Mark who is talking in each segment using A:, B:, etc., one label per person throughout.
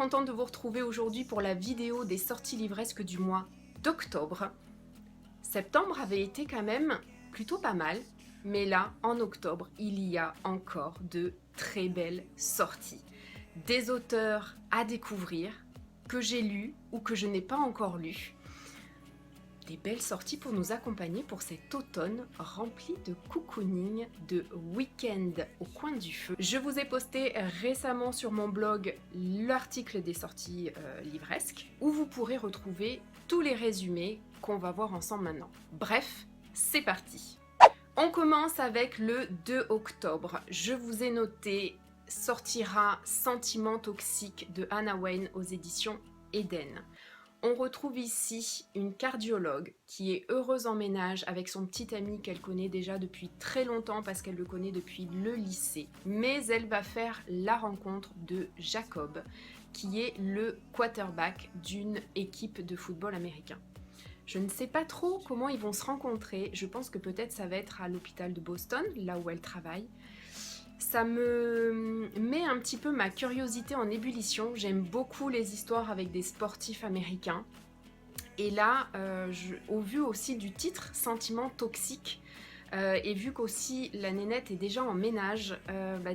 A: contente de vous retrouver aujourd'hui pour la vidéo des sorties livresques du mois d'octobre. Septembre avait été quand même plutôt pas mal, mais là, en octobre, il y a encore de très belles sorties. Des auteurs à découvrir, que j'ai lus ou que je n'ai pas encore lus. Des belles sorties pour nous accompagner pour cet automne rempli de cocooning, de week-end au coin du feu. Je vous ai posté récemment sur mon blog l'article des sorties livresques où vous pourrez retrouver tous les résumés qu'on va voir ensemble maintenant. Bref, c'est parti. On commence avec le 2 octobre. Je vous ai noté sortira Sentiments toxiques de Hannah Wayne aux éditions Eden. On retrouve ici une cardiologue qui est heureuse en ménage avec son petit ami qu'elle connaît déjà depuis très longtemps parce qu'elle le connaît depuis le lycée. Mais elle va faire la rencontre de Jacob, qui est le quarterback d'une équipe de football américain. Je ne sais pas trop comment ils vont se rencontrer, je pense que peut-être ça va être à l'hôpital de Boston, là où elle travaille. Ça me met un petit peu ma curiosité en ébullition. J'aime beaucoup les histoires avec des sportifs américains. Et là, au vu aussi du titre, Sentiments toxiques, et vu qu'aussi la nénette est déjà en ménage,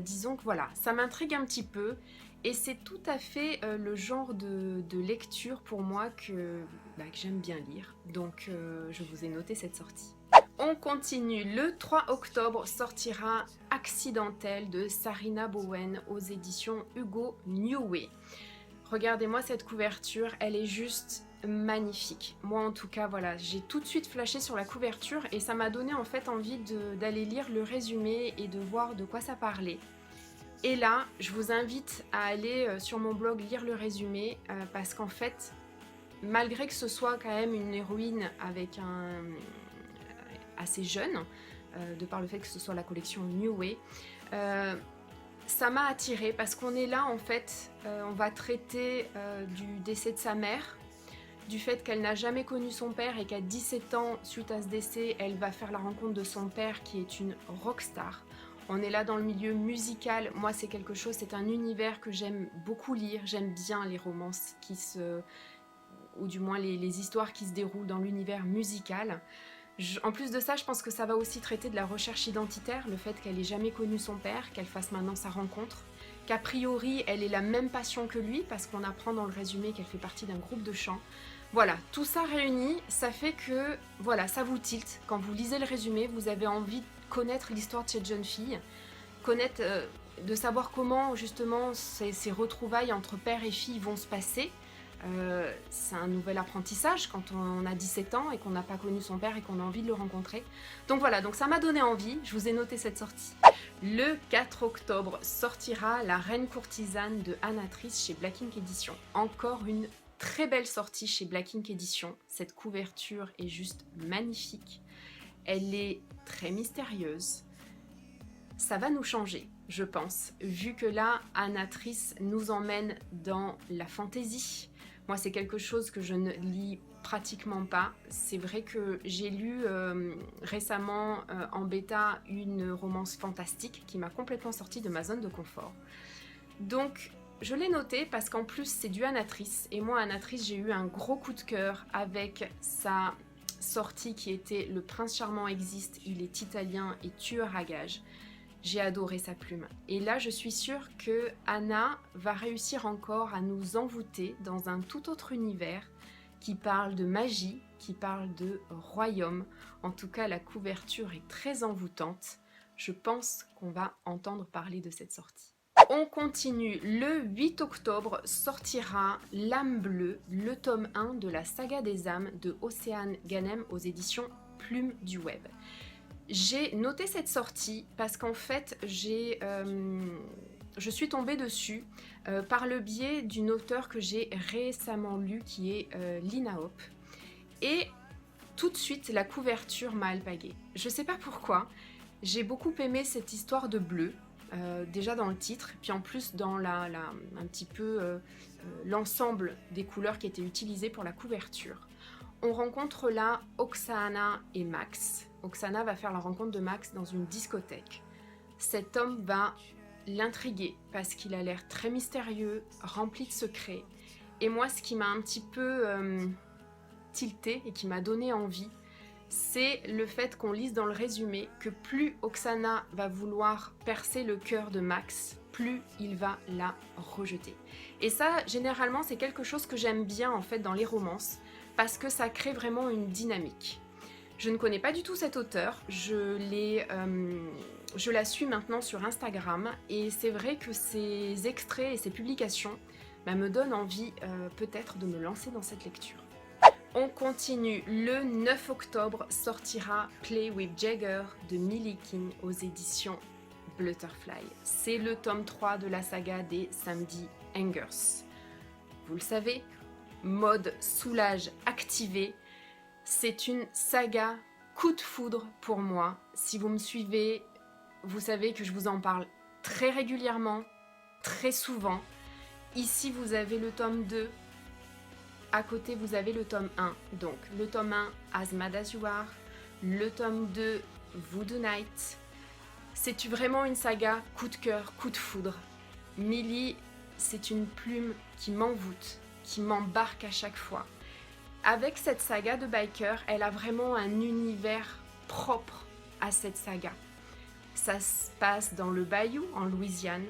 A: disons que voilà, ça m'intrigue un petit peu. Et c'est tout à fait le genre de lecture pour moi que j'aime bien lire. Donc je vous ai noté cette sortie. On continue, le 3 octobre sortira Accidentel de Sarina Bowen aux éditions Hugo Newway. Regardez-moi cette couverture, elle est juste magnifique. Moi en tout cas, voilà, j'ai tout de suite flashé sur la couverture et ça m'a donné en fait envie d'aller lire le résumé et de voir de quoi ça parlait. Et là, je vous invite à aller sur mon blog lire le résumé parce qu'en fait, malgré que ce soit quand même une héroïne avec assez jeune, de par le fait que ce soit la collection Newway, ça m'a attirée parce qu'on est là en fait, on va traiter du décès de sa mère, du fait qu'elle n'a jamais connu son père et qu'à 17 ans, suite à ce décès, elle va faire la rencontre de son père qui est une rockstar. On est là dans le milieu musical, moi c'est quelque chose, c'est un univers que j'aime beaucoup lire, j'aime bien les romances ou du moins les histoires qui se déroulent dans l'univers musical. En plus de ça, je pense que ça va aussi traiter de la recherche identitaire, le fait qu'elle ait jamais connu son père, qu'elle fasse maintenant sa rencontre, qu'a priori elle ait la même passion que lui, parce qu'on apprend dans le résumé qu'elle fait partie d'un groupe de chant. Voilà, tout ça réuni, ça fait que voilà, ça vous tilte. Quand vous lisez le résumé, vous avez envie de connaître l'histoire de cette jeune fille, de savoir comment justement ces retrouvailles entre père et fille vont se passer. C'est un nouvel apprentissage quand on a 17 ans et qu'on n'a pas connu son père et qu'on a envie de le rencontrer. Donc voilà, donc ça m'a donné envie, je vous ai noté cette sortie. Le 4 octobre sortira La Reine Courtisane de Anna Trice chez Black Ink Edition. Encore une très belle sortie chez Black Ink Edition. Cette couverture est juste magnifique. Elle est très mystérieuse. Ça va nous changer, je pense, vu que là, Anna Trice nous emmène dans la fantaisie. Moi, c'est quelque chose que je ne lis pratiquement pas. C'est vrai que j'ai lu récemment en bêta une romance fantastique qui m'a complètement sortie de ma zone de confort. Donc, je l'ai noté parce qu'en plus, c'est du Anna Trice. Et moi, Anna Trice, j'ai eu un gros coup de cœur avec sa sortie qui était Le Prince Charmant existe, il est italien et tueur à gages. J'ai adoré sa plume. Et là, je suis sûre que Anna va réussir encore à nous envoûter dans un tout autre univers qui parle de magie, qui parle de royaume. En tout cas, la couverture est très envoûtante. Je pense qu'on va entendre parler de cette sortie. On continue. Le 8 octobre sortira L'âme bleue, le tome 1 de la saga des âmes de Océane Ganem aux éditions Plume du Web. J'ai noté cette sortie parce qu'en fait, je suis tombée dessus par le biais d'une auteure que j'ai récemment lue qui est Lina Hope. Et tout de suite, la couverture m'a alpaguée. Je sais pas pourquoi, j'ai beaucoup aimé cette histoire de bleu, déjà dans le titre, puis en plus dans un petit peu l'ensemble des couleurs qui étaient utilisées pour la couverture. On rencontre là Oksana et Max. Oksana va faire la rencontre de Max dans une discothèque. Cet homme va l'intriguer parce qu'il a l'air très mystérieux, rempli de secrets. Et moi, ce qui m'a un petit peu tilté et qui m'a donné envie, c'est le fait qu'on lise dans le résumé que plus Oksana va vouloir percer le cœur de Max, plus il va la rejeter. Et ça, généralement, c'est quelque chose que j'aime bien en fait dans les romances, parce que ça crée vraiment une dynamique. Je ne connais pas du tout cet auteur, je la suis maintenant sur Instagram, et c'est vrai que ses extraits et ses publications me donnent envie peut-être de me lancer dans cette lecture. On continue. Le 9 octobre sortira Play with Jagger de Millie King aux éditions Butterfly. C'est le tome 3 de la saga des Samedi Hangers. Vous le savez, mode soulage activé. C'est une saga coup de foudre pour moi. Si vous me suivez, vous savez que je vous en parle très régulièrement, très souvent. Ici, vous avez le tome 2. À côté, vous avez le tome 1. Donc, le tome 1, As Mad As You Are. Le tome 2, Voodoo Night. C'est vraiment une saga coup de cœur, coup de foudre. Millie, c'est une plume qui m'envoûte, qui m'embarque à chaque fois. Avec cette saga de biker, elle a vraiment un univers propre à cette saga. Ça se passe dans le Bayou, en Louisiane.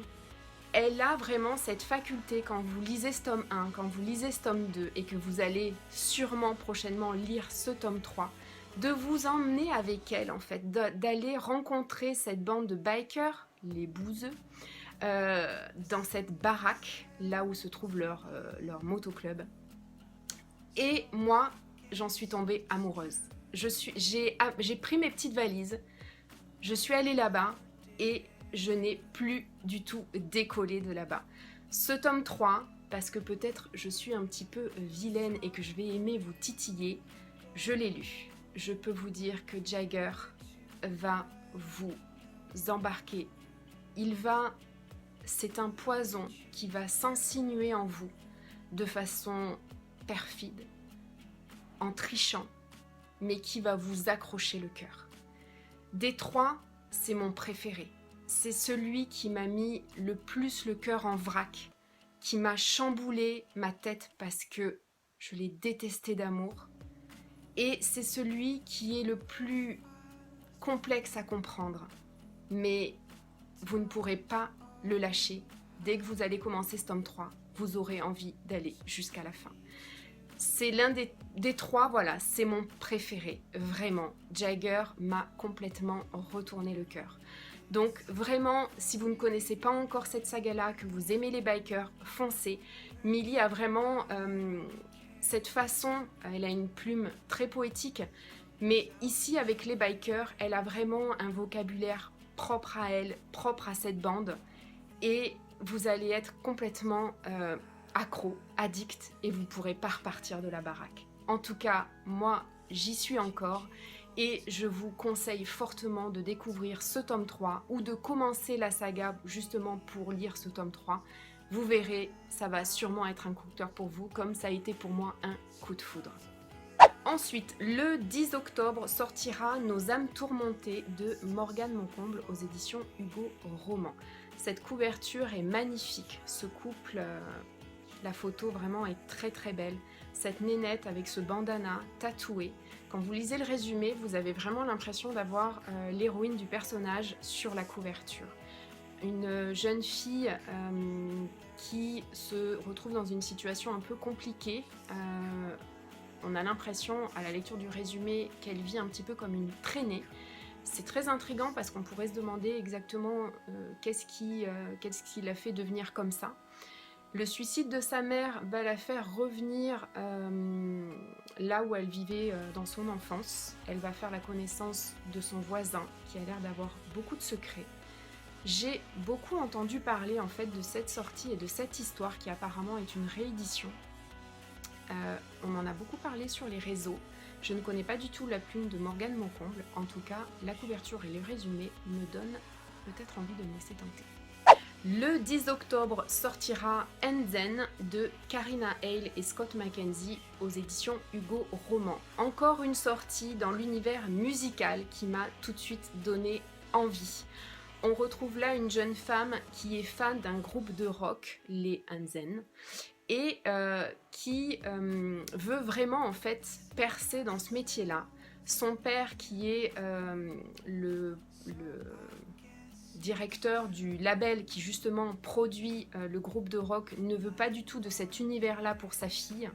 A: Elle a vraiment cette faculté, quand vous lisez ce tome 1, quand vous lisez ce tome 2 et que vous allez sûrement prochainement lire ce tome 3, de vous emmener avec elle en fait, d'aller rencontrer cette bande de bikers, les bouseux, dans cette baraque, là où se trouve leur motoclub. Et moi, j'en suis tombée amoureuse. J'ai pris mes petites valises, je suis allée là-bas et je n'ai plus du tout décollé de là-bas. Ce tome 3, parce que peut-être je suis un petit peu vilaine et que je vais aimer vous titiller, je l'ai lu. Je peux vous dire que Jagger va vous embarquer. C'est un poison qui va s'insinuer en vous de façon perfide, en trichant, mais qui va vous accrocher le cœur. Des trois, c'est mon préféré. C'est celui qui m'a mis le plus le cœur en vrac, qui m'a chamboulé ma tête parce que je l'ai détesté d'amour. Et c'est celui qui est le plus complexe à comprendre. Mais vous ne pourrez pas le lâcher. Dès que vous allez commencer ce tome 3, vous aurez envie d'aller jusqu'à la fin. C'est l'un des trois, voilà, c'est mon préféré, vraiment. Jagger m'a complètement retourné le cœur. Donc vraiment, si vous ne connaissez pas encore cette saga-là, que vous aimez les bikers, foncez. Millie a vraiment cette façon, elle a une plume très poétique, mais ici avec les bikers, elle a vraiment un vocabulaire propre à elle, propre à cette bande, et vous allez être complètement accro, addict, et vous ne pourrez pas repartir de la baraque. En tout cas, moi, j'y suis encore, et je vous conseille fortement de découvrir ce tome 3 ou de commencer la saga justement pour lire ce tome 3. Vous verrez, ça va sûrement être un coup de cœur pour vous, comme ça a été pour moi un coup de foudre. Ensuite, le 10 octobre sortira Nos âmes tourmentées de Morgane Moncomble aux éditions Hugo Roman. Cette couverture est magnifique, ce couple, la photo vraiment est très très belle. Cette nénette avec ce bandana tatoué. Quand vous lisez le résumé, vous avez vraiment l'impression d'avoir l'héroïne du personnage sur la couverture. Une jeune fille qui se retrouve dans une situation un peu compliquée. On a l'impression, à la lecture du résumé, qu'elle vit un petit peu comme une traînée. C'est très intriguant parce qu'on pourrait se demander exactement qu'est-ce qui l'a fait devenir comme ça. Le suicide de sa mère va la faire revenir là où elle vivait dans son enfance. Elle va faire la connaissance de son voisin qui a l'air d'avoir beaucoup de secrets. J'ai beaucoup entendu parler en fait de cette sortie et de cette histoire qui apparemment est une réédition. On en a beaucoup parlé sur les réseaux. Je ne connais pas du tout la plume de Morgane Moncomble. En tout cas, la couverture et les résumés me donnent peut-être envie de me laisser tenter. Le 10 octobre sortira Enzen de Karina Hale et Scott McKenzie aux éditions Hugo Roman. Encore une sortie dans l'univers musical qui m'a tout de suite donné envie. on retrouve là une jeune femme qui est fan d'un groupe de rock, les Hansen, et qui veut vraiment en fait percer dans ce métier-là. Son père, qui est le directeur du label qui justement produit le groupe de rock, ne veut pas du tout de cet univers-là pour sa fille.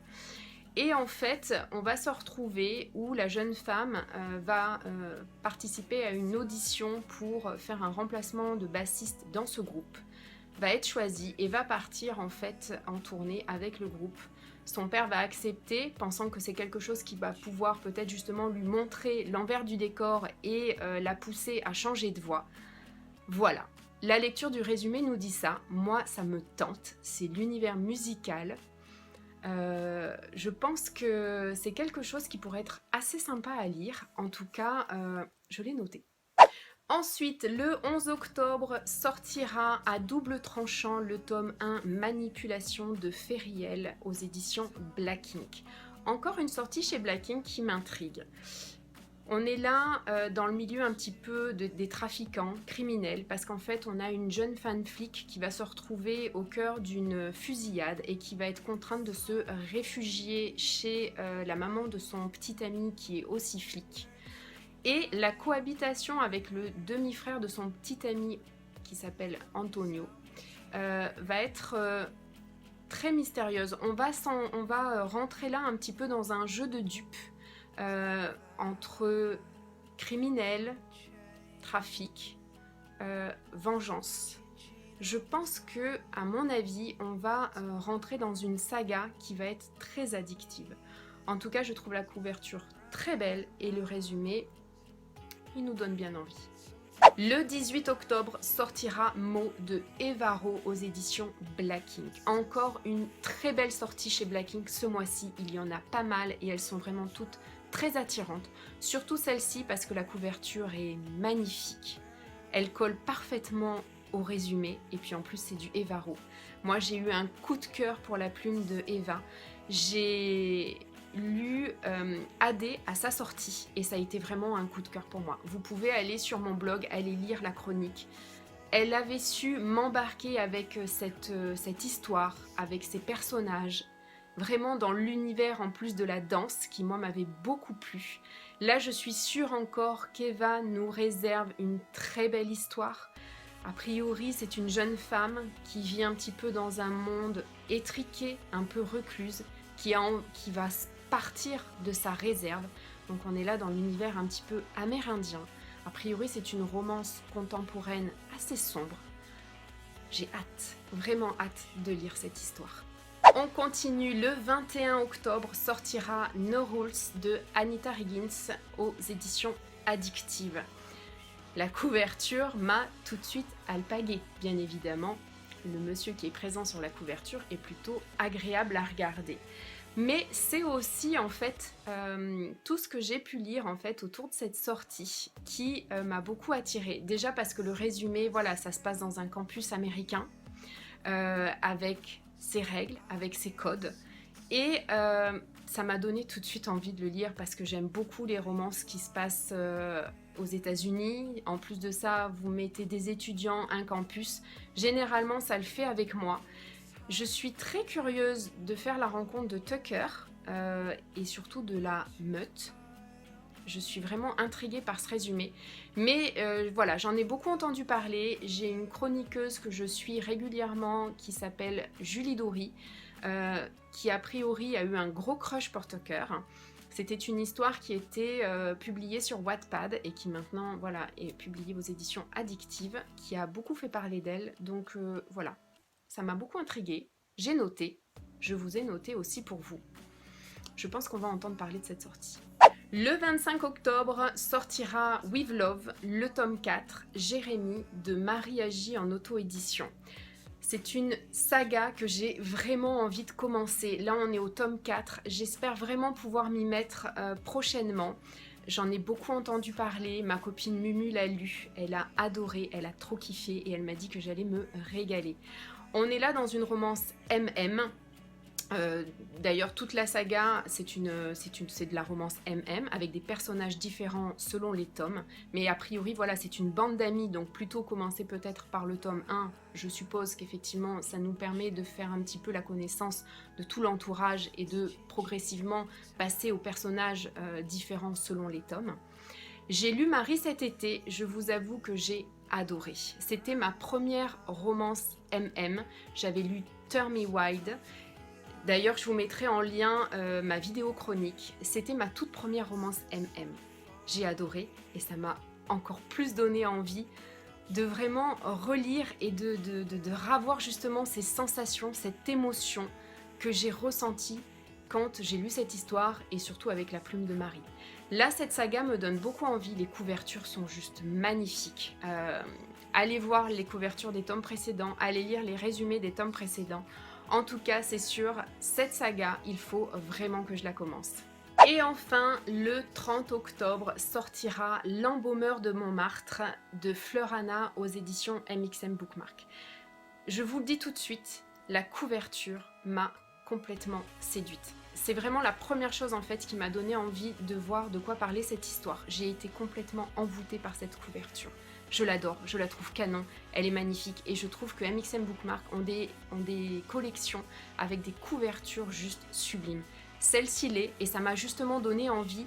A: Et en fait, on va se retrouver où la jeune femme va participer à une audition pour faire un remplacement de bassiste dans ce groupe, va être choisie et va partir en fait en tournée avec le groupe. Son père va accepter, pensant que c'est quelque chose qui va pouvoir peut-être justement lui montrer l'envers du décor et la pousser à changer de voix. Voilà, la lecture du résumé nous dit ça. Moi, ça me tente, c'est l'univers musical. Je pense que c'est quelque chose qui pourrait être assez sympa à lire. En tout cas, je l'ai noté. Ensuite, le 11 octobre, sortira à double tranchant le tome 1 Manipulation de Feriel aux éditions Black Ink. Encore une sortie chez Black Ink qui m'intrigue. On est là dans le milieu un petit peu des trafiquants criminels, parce qu'en fait on a une jeune fan flic qui va se retrouver au cœur d'une fusillade et qui va être contrainte de se réfugier chez la maman de son petit ami qui est aussi flic. Et la cohabitation avec le demi-frère de son petit ami qui s'appelle Antonio va être très mystérieuse. On va rentrer là un petit peu dans un jeu de dupes entre criminels, trafic, vengeance. Je pense que, à mon avis, on va rentrer dans une saga qui va être très addictive. En tout cas, je trouve la couverture très belle et le résumé, il nous donne bien envie. Le 18 octobre sortira Mots de Evaro aux éditions Black Ink. Encore une très belle sortie chez Black Ink ce mois-ci, il y en a pas mal et elles sont vraiment toutes très attirantes. Surtout celle-ci parce que la couverture est magnifique. Elle colle parfaitement au résumé et puis en plus c'est du Evaro. Moi j'ai eu un coup de cœur pour la plume de Eva. J'ai lu AD à sa sortie et ça a été vraiment un coup de cœur pour moi. Vous pouvez aller sur mon blog, aller lire la chronique. Elle avait su m'embarquer avec cette histoire, avec ses personnages, vraiment dans l'univers en plus de la danse qui moi m'avait beaucoup plu. Là je suis sûre encore qu'Eva nous réserve une très belle histoire. A priori c'est une jeune femme qui vit un petit peu dans un monde étriqué, un peu recluse, qui va partir de sa réserve. Donc on est là dans l'univers un petit peu amérindien. A priori c'est une romance contemporaine assez sombre. J'ai hâte, vraiment hâte de lire cette histoire. On continue, le 21 octobre sortira No Rules de Anita Higgins aux éditions Addictive. La couverture m'a tout de suite alpagué, bien évidemment. Le monsieur qui est présent sur la couverture est plutôt agréable à regarder. Mais c'est aussi en fait tout ce que j'ai pu lire en fait autour de cette sortie qui m'a beaucoup attirée. Déjà parce que le résumé, voilà, ça se passe dans un campus américain avec ses règles, avec ses codes. Et ça m'a donné tout de suite envie de le lire parce que j'aime beaucoup les romances qui se passent aux États-Unis. En plus de ça, vous mettez des étudiants, un campus. Généralement, ça le fait avec moi. Je suis très curieuse de faire la rencontre de Tucker et surtout de la meute. Je suis vraiment intriguée par ce résumé. Mais voilà, j'en ai beaucoup entendu parler. J'ai une chroniqueuse que je suis régulièrement qui s'appelle Julie Dory, qui a priori a eu un gros crush pour Tucker. C'était une histoire qui était publiée sur Wattpad et qui maintenant voilà, est publiée aux éditions Addictive, qui a beaucoup fait parler d'elle. Donc voilà. Ça m'a beaucoup intriguée, j'ai noté, je vous ai noté aussi pour vous. Je pense qu'on va entendre parler de cette sortie. Le 25 octobre sortira With Love, le tome 4, Jérémie de Marie Agi en auto-édition. C'est une saga que j'ai vraiment envie de commencer. Là on est au tome 4, j'espère vraiment pouvoir m'y mettre prochainement. J'en ai beaucoup entendu parler, ma copine Mumu l'a lu, elle a adoré, elle a trop kiffé et elle m'a dit que j'allais me régaler. On est là dans une romance MM, Euh, D'ailleurs, toute la saga, c'est de la romance MM avec des personnages différents selon les tomes. Mais a priori, voilà, c'est une bande d'amis, donc plutôt commencer peut-être par le tome 1. Je suppose qu'effectivement, ça nous permet de faire un petit peu la connaissance de tout l'entourage et de progressivement passer aux personnages différents selon les tomes. J'ai lu Marie cet été, je vous avoue que j'ai adoré. C'était ma première romance MM. J'avais lu Turn Me Wide. D'ailleurs, je vous mettrai en lien ma vidéo chronique. C'était ma toute première romance MM. J'ai adoré et ça m'a encore plus donné envie de vraiment relire et de ravoir justement ces sensations, cette émotion que j'ai ressentie quand j'ai lu cette histoire et surtout avec la plume de Marie. Là, cette saga me donne beaucoup envie, les couvertures sont juste magnifiques. Allez voir les couvertures des tomes précédents, allez lire les résumés des tomes précédents. En tout cas, c'est sûr, cette saga, il faut vraiment que je la commence. Et enfin, le 30 octobre sortira L'embaumeur de Montmartre de Fleur Anna aux éditions MXM Bookmark. Je vous le dis tout de suite, la couverture m'a complètement séduite. C'est vraiment la première chose en fait qui m'a donné envie de voir de quoi parler cette histoire. J'ai été complètement envoûtée par cette couverture. Je l'adore, je la trouve canon, elle est magnifique et je trouve que MXM Bookmark ont des collections avec des couvertures juste sublimes. Celle-ci l'est et ça m'a justement donné envie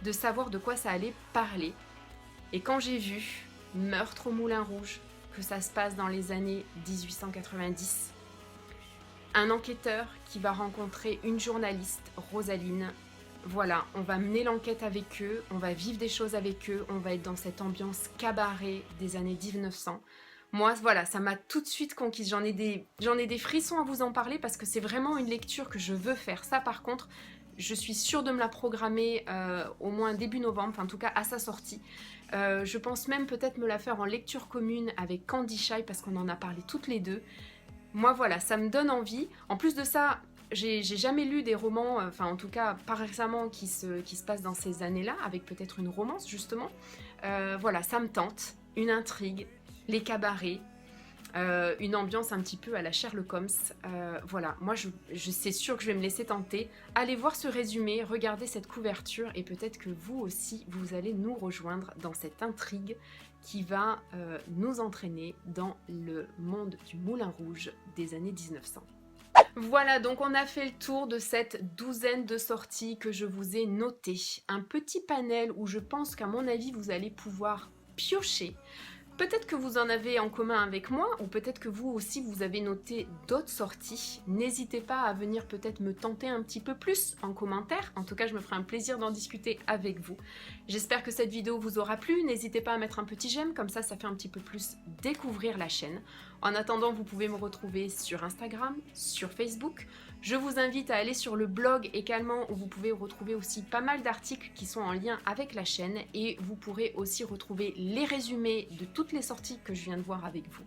A: de savoir de quoi ça allait parler. Et quand j'ai vu Meurtre au Moulin Rouge, que ça se passe dans les années 1890, un enquêteur qui va rencontrer une journaliste, Rosaline. Voilà, on va mener l'enquête avec eux, on va vivre des choses avec eux, on va être dans cette ambiance cabaret des années 1900. Moi, voilà, ça m'a tout de suite conquise. J'en ai des frissons à vous en parler parce que c'est vraiment une lecture que je veux faire. Ça, par contre, je suis sûre de me la programmer au moins début novembre, enfin en tout cas à sa sortie. Je pense même peut-être me la faire en lecture commune avec Candy Shy parce qu'on en a parlé toutes les deux. Moi voilà, ça me donne envie. En plus de ça, j'ai jamais lu des romans, enfin en tout cas pas récemment, qui se passent dans ces années-là, avec peut-être une romance justement. Voilà, ça me tente. Une intrigue, les cabarets, une ambiance un petit peu à la Sherlock Holmes. Voilà, moi c'est sûr que je vais me laisser tenter. Allez voir ce résumé, regardez cette couverture et peut-être que vous aussi, vous allez nous rejoindre dans cette intrigue qui va nous entraîner dans le monde du Moulin Rouge des années 1900. Voilà, donc on a fait le tour de cette douzaine de sorties que je vous ai notées. Un petit panel où je pense qu'à mon avis, vous allez pouvoir piocher. Peut-être que vous en avez en commun avec moi, ou peut-être que vous aussi vous avez noté d'autres sorties. N'hésitez pas à venir peut-être me tenter un petit peu plus en commentaire. En tout cas, je me ferai un plaisir d'en discuter avec vous. J'espère que cette vidéo vous aura plu. N'hésitez pas à mettre un petit j'aime, comme ça fait un petit peu plus découvrir la chaîne. En attendant, vous pouvez me retrouver sur Instagram, sur Facebook. Je vous invite à aller sur le blog également où vous pouvez retrouver aussi pas mal d'articles qui sont en lien avec la chaîne et vous pourrez aussi retrouver les résumés de toutes les sorties que je viens de voir avec vous.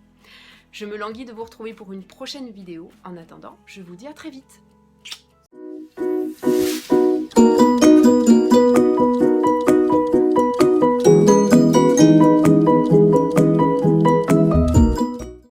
A: Je me languis de vous retrouver pour une prochaine vidéo. En attendant, je vous dis à très vite.